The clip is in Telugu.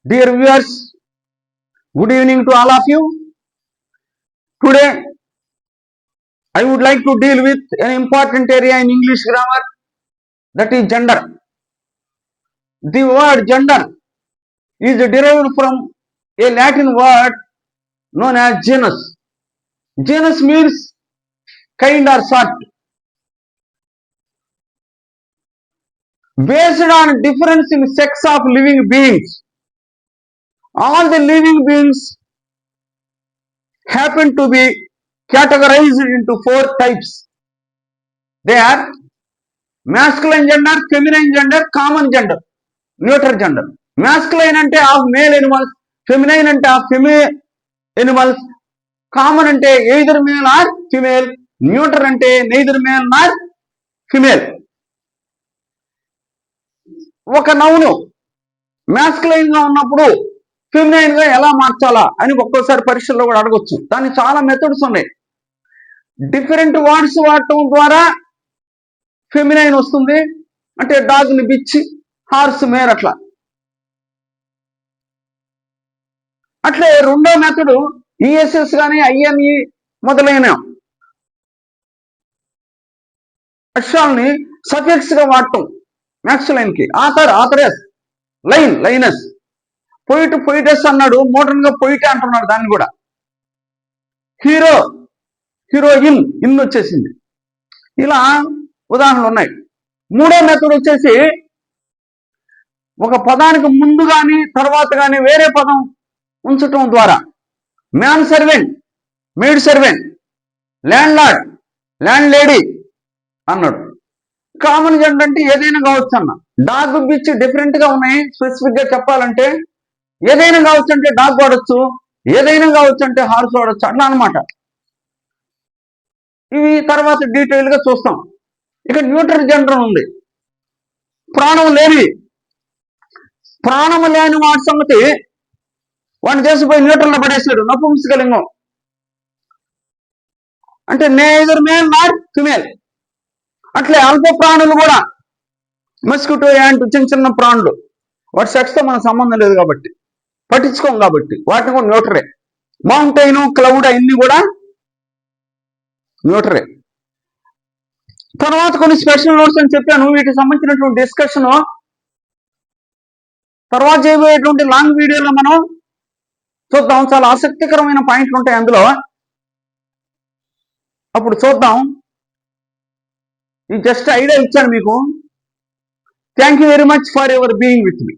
Dear viewers, good evening to all of you. Today, I would like to deal with an important area in English grammar, that is gender. The word gender is derived from a Latin word known as genus. Genus means kind or sort. Based on difference in sex of living beings, all the living beings happen to be categorized into 4 types. They are masculine gender, feminine gender, common gender, neuter gender. Masculine ante of male animals, feminine ante of female animals, common ante either male or female, neuter ante neither male nor female. ఒక నౌను మ్యాస్కులైన్ గా ఉన్నప్పుడు ఫెమినైన్ గా ఎలా మార్చాలా అని ఒక్కోసారి పరీక్షల్లో కూడా అడగొచ్చు. దానికి చాలా మెథడ్స్ ఉన్నాయి. డిఫరెంట్ వర్డ్స్ వాడటం ద్వారా ఫెమినైన్ వస్తుంది, అంటే డాగ్ ని బిచ్చి, హార్స్ మేర్, అట్లా. అట్లే రెండో మెథడ్ ఈఎస్ఎస్ కానీ ఐఎన్ఈ మొదలైన అక్షరాలని సఫిక్స్ గా వాడటం. మ్యాక్సిలైన్ కి ఆథర్, ఆథరెస్, లైన్, లైనస్, పొయిట్, పొయిటెస్ అన్నాడు, మోడర్న్ గా పొయిటే అంటున్నాడు దాన్ని కూడా. హీరో, హీరోయిన్, ఇన్ వచ్చేసింది. ఇలా ఉదాహరణలు ఉన్నాయి. మూడో మెథడ్ వచ్చేసి ఒక పదానికి ముందు కానీ తర్వాత కానీ వేరే పదం ఉంచటం ద్వారా. Man servant, made servant, land lord, land lady అన్నాడు. కామన్ జెండర్ అంటే ఏదైనా కావచ్చు అన్న. డాగ్, బిచ్ డిఫరెంట్ గా ఉన్నాయి. స్పెసిఫిక్ గా చెప్పాలంటే ఏదైనా కావచ్చు అంటే డాగ్ వాడచ్చు, ఏదైనా కావచ్చు అంటే హార్స్ వాడచ్చు, అట్లా అనమాట. ఇవి తర్వాత డీటెయిల్ గా చూస్తాం. ఇక న్యూట్రల్ జెండర్ ఉంది. ప్రాణం లేని, ప్రాణం లేని వాడి సంగతి వాడిని చేసిపోయి న్యూట్రల్ లో పడేసాడు, నపుంసకలింగం. అంటే నేదర్ మేల్ నాట్ ఫిమేల్. అట్లే అల్ప ప్రాణులు కూడా, మస్కిటో, యాంట్, చిన్న చిన్న ప్రాణులు, వాటి సెక్స్ తో మనకు సంబంధం లేదు కాబట్టి, పట్టించుకోం కాబట్టి వాటిని కూడా న్యూటరే. మౌంటైన్, క్లౌడ్ అన్ని కూడా న్యూటరే. తర్వాత కొన్ని స్పెషల్ నోట్స్ అని చెప్పాను. వీటికి సంబంధించినటువంటి డిస్కషన్ తర్వాత చేయబోయేటువంటి లాంగ్ వీడియోలో మనం చూద్దాం. చాలా ఆసక్తికరమైన పాయింట్లు ఉంటాయి అందులో, అప్పుడు చూద్దాం. ఈ జస్ట్ ఐడియా ఇచ్చాను మీకు. Thank you very much for your being with me.